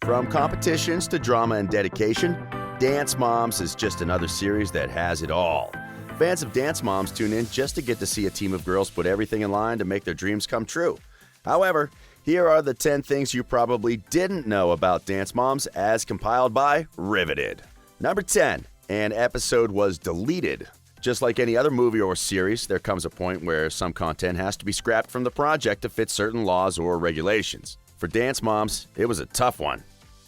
From competitions to drama and dedication, Dance Moms is just another series that has it all. Fans of Dance Moms tune in just to get to see a team of girls put everything in line to make their dreams come true. However, here are the 10 things you probably didn't know about Dance Moms as compiled by Riveted. Number 10, an episode was deleted. Just like any other movie or series, there comes a point where some content has to be scrapped from the project to fit certain laws or regulations. For Dance Moms, it was a tough one.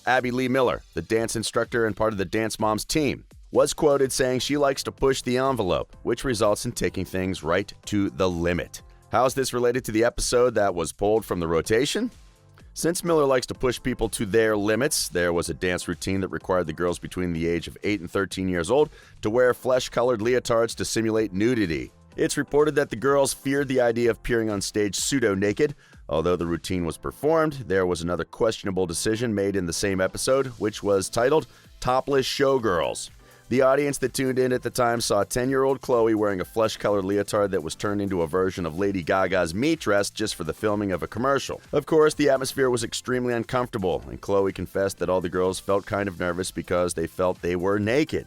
Abby Lee Miller, the dance instructor and part of the Dance Moms team, was quoted saying she likes to push the envelope, which results in taking things right to the limit. How is this related to the episode that was pulled from the rotation? Since Miller likes to push people to their limits, there was a dance routine that required the girls between the age of 8 and 13 years old to wear flesh-colored leotards to simulate nudity. It's reported that the girls feared the idea of appearing on stage pseudo-naked. Although the routine was performed, there was another questionable decision made in the same episode, which was titled Topless Showgirls. The audience that tuned in at the time saw 10-year-old Chloe wearing a flesh-colored leotard that was turned into a version of Lady Gaga's meat dress just for the filming of a commercial. Of course, the atmosphere was extremely uncomfortable, and Chloe confessed that all the girls felt kind of nervous because they felt they were naked.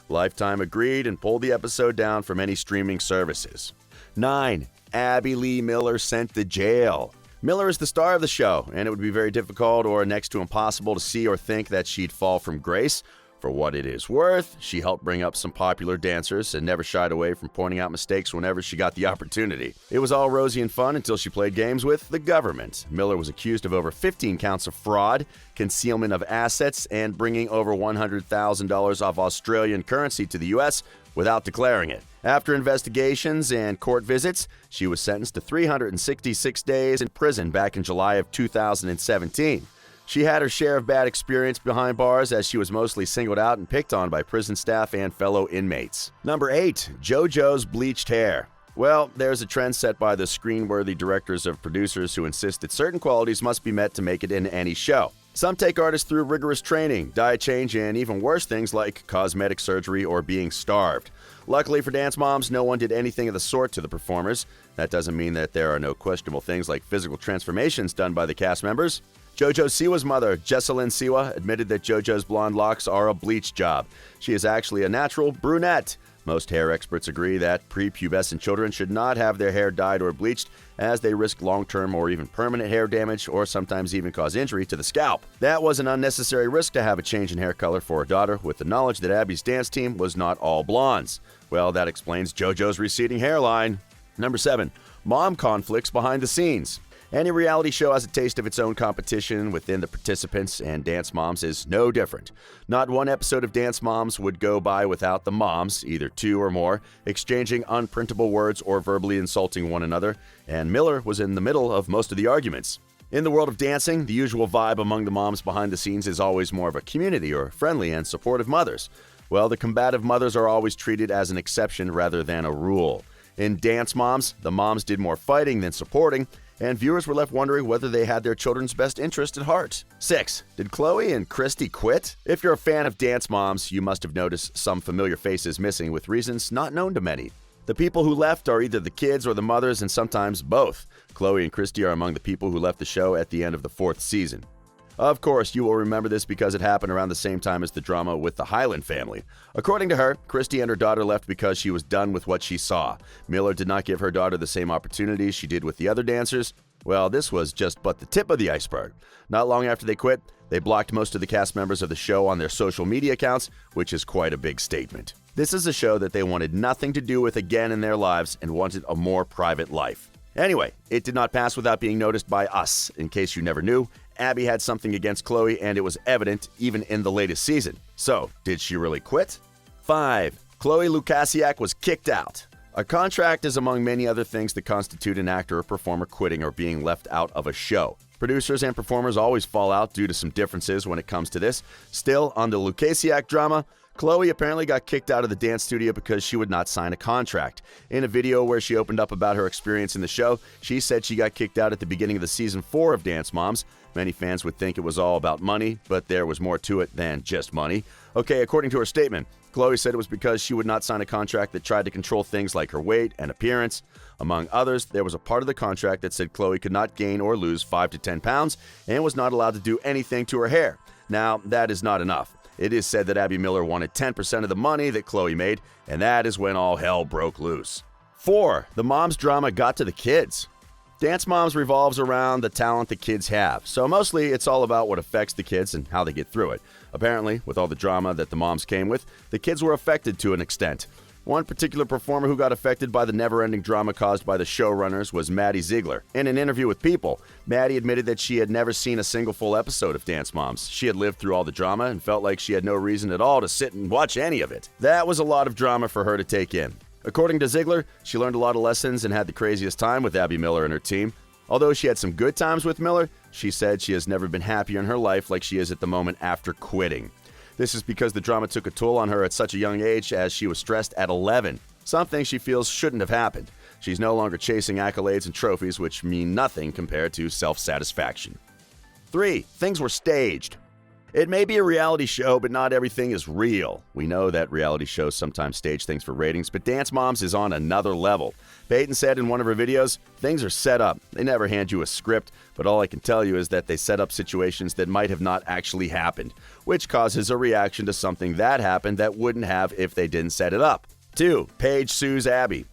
Lifetime agreed and pulled the episode down from any streaming services. 9. Abby Lee Miller sent to jail. Miller is the star of the show, and it would be very difficult or next to impossible to see or think that she'd fall from grace. For what it is worth, she helped bring up some popular dancers and never shied away from pointing out mistakes whenever she got the opportunity. It was all rosy and fun until she played games with the government. Miller was accused of over 15 counts of fraud, concealment of assets, and bringing over $100,000 of Australian currency to the U.S. without declaring it. After investigations and court visits, she was sentenced to 366 days in prison back in July of 2017. She had her share of bad experience behind bars as she was mostly singled out and picked on by prison staff and fellow inmates. Number 8. JoJo's bleached hair. Well, there's a trend set by the screen-worthy directors of producers who insist that certain qualities must be met to make it in any show. Some take artists through rigorous training, diet change, and even worse things like cosmetic surgery or being starved. Luckily for Dance Moms, no one did anything of the sort to the performers. That doesn't mean that there are no questionable things like physical transformations done by the cast members. JoJo Siwa's mother, JoJo Siwa, admitted that JoJo's blonde locks are a bleach job. She is actually a natural brunette. Most hair experts agree that prepubescent children should not have their hair dyed or bleached, as they risk long-term or even permanent hair damage or sometimes even cause injury to the scalp. That was an unnecessary risk to have a change in hair color for her daughter, with the knowledge that Abby's dance team was not all blondes. Well, that explains JoJo's receding hairline. Number 7. Mom conflicts behind the scenes. Any reality show has a taste of its own competition within the participants, and Dance Moms is no different. Not one episode of Dance Moms would go by without the moms, either 2 or more, exchanging unprintable words or verbally insulting one another, and Miller was in the middle of most of the arguments. In the world of dancing, the usual vibe among the moms behind the scenes is always more of a community or friendly and supportive mothers. Well, the combative mothers are always treated as an exception rather than a rule. In Dance Moms, the moms did more fighting than supporting, and viewers were left wondering whether they had their children's best interest at heart. 6. Did Chloe and Christi quit? If you're a fan of Dance Moms, you must have noticed some familiar faces missing with reasons not known to many. The people who left are either the kids or the mothers, and sometimes both. Chloe and Christi are among the people who left the show at the end of the 4th season. Of course, you will remember this because it happened around the same time as the drama with the Hyland family. According to her, Christi and her daughter left because she was done with what she saw. Miller did not give her daughter the same opportunities she did with the other dancers. Well, this was just but the tip of the iceberg. Not long after they quit, they blocked most of the cast members of the show on their social media accounts, which is quite a big statement. This is a show that they wanted nothing to do with again in their lives and wanted a more private life. Anyway, it did not pass without being noticed by us. In case you never knew, Abby had something against Chloe, and it was evident even in the latest season. So, did she really quit? 5. Chloe Lukasiak was kicked out. A contract is among many other things that constitute an actor or performer quitting or being left out of a show. Producers and performers always fall out due to some differences when it comes to this. Still, on the Lukasiak drama, Chloe apparently got kicked out of the dance studio because she would not sign a contract. In a video where she opened up about her experience in the show, she said she got kicked out at the beginning of the season 4 of Dance Moms. Many fans would think it was all about money, but there was more to it than just money. Okay, according to her statement, Chloe said it was because she would not sign a contract that tried to control things like her weight and appearance. Among others, there was a part of the contract that said Chloe could not gain or lose 5 to 10 pounds and was not allowed to do anything to her hair. Now, that is not enough. It is said that Abby Miller wanted 10% of the money that Chloe made, and that is when all hell broke loose. 4. The mom's drama got to the kids. Dance Moms revolves around the talent the kids have, so mostly it's all about what affects the kids and how they get through it. Apparently, with all the drama that the moms came with, the kids were affected to an extent. One particular performer who got affected by the never-ending drama caused by the showrunners was Maddie Ziegler. In an interview with People, Maddie admitted that she had never seen a single full episode of Dance Moms. She had lived through all the drama and felt like she had no reason at all to sit and watch any of it. That was a lot of drama for her to take in. According to Ziegler, she learned a lot of lessons and had the craziest time with Abby Miller and her team. Although she had some good times with Miller, she said she has never been happier in her life like she is at the moment after quitting. This is because the drama took a toll on her at such a young age, as she was stressed at 11, something she feels shouldn't have happened. She's no longer chasing accolades and trophies, which mean nothing compared to self-satisfaction. 3. Things were staged. It may be a reality show, but not everything is real. We know that reality shows sometimes stage things for ratings, but Dance Moms is on another level. Peyton said in one of her videos, "Things are set up. They never hand you a script, but all I can tell you is that they set up situations that might have not actually happened, which causes a reaction to something that happened that wouldn't have if they didn't set it up." 2. Paige sues Abby.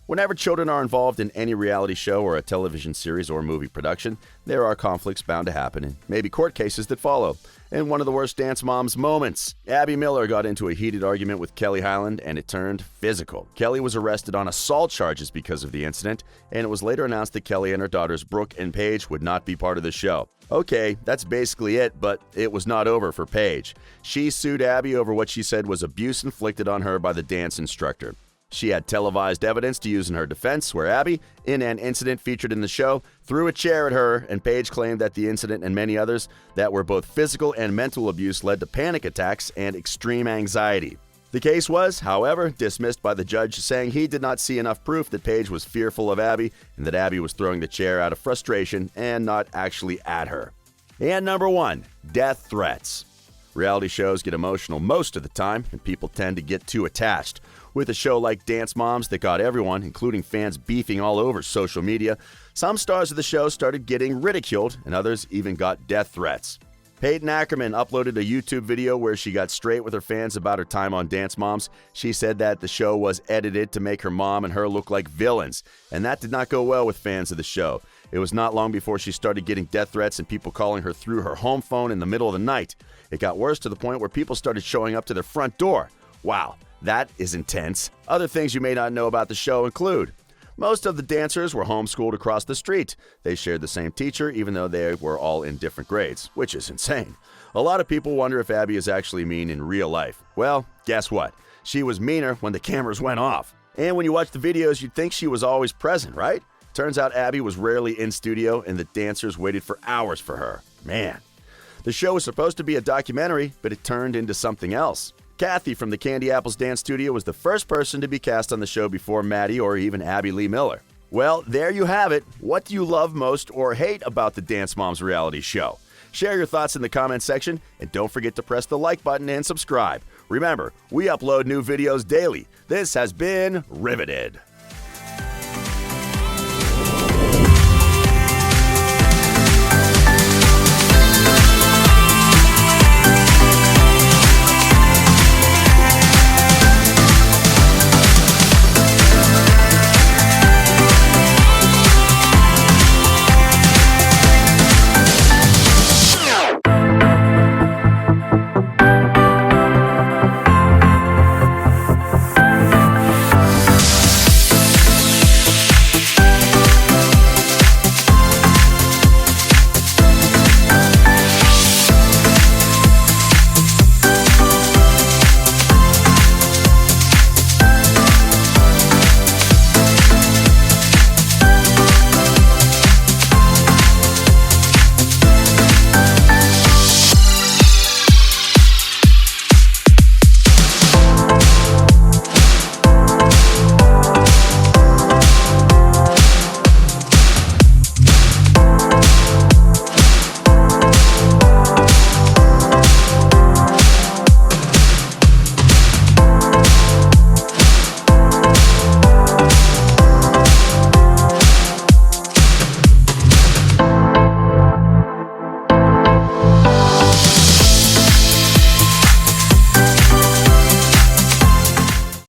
Whenever children are involved in any reality show or a television series or movie production, there are conflicts bound to happen and maybe court cases that follow. In one of the worst Dance Moms moments, Abby Miller got into a heated argument with Kelly Hyland and it turned physical. Kelly was arrested on assault charges because of the incident, and it was later announced that Kelly and her daughters Brooke and Paige would not be part of the show. Okay, that's basically it, but it was not over for Paige. She sued Abby over what she said was abuse inflicted on her by the dance instructor. She had televised evidence to use in her defense, where Abby, in an incident featured in the show, threw a chair at her, and Paige claimed that the incident and many others that were both physical and mental abuse led to panic attacks and extreme anxiety. The case was, however, dismissed by the judge, saying he did not see enough proof that Paige was fearful of Abby and that Abby was throwing the chair out of frustration and not actually at her. And number 1, death threats. Reality shows get emotional most of the time, and people tend to get too attached. With a show like Dance Moms that got everyone, including fans, beefing all over social media, some stars of the show started getting ridiculed, and others even got death threats. Peyton Ackerman uploaded a YouTube video where she got straight with her fans about her time on Dance Moms. She said that the show was edited to make her mom and her look like villains, and that did not go well with fans of the show. It was not long before she started getting death threats and people calling her through her home phone in the middle of the night. It got worse to the point where people started showing up to their front door. Wow, that is intense. Other things you may not know about the show include: most of the dancers were homeschooled across the street. They shared the same teacher, even though they were all in different grades, which is insane. A lot of people wonder if Abby is actually mean in real life. Well, guess what? She was meaner when the cameras went off. And when you watch the videos, you'd think she was always present, right? Turns out Abby was rarely in studio, and the dancers waited for hours for her. Man. The show was supposed to be a documentary, but it turned into something else. Kathy from the Candy Apples Dance Studio was the first person to be cast on the show before Maddie or even Abby Lee Miller. Well, there you have it. What do you love most or hate about the Dance Moms reality show? Share your thoughts in the comment section, and don't forget to press the like button and subscribe. Remember, we upload new videos daily. This has been Riveted.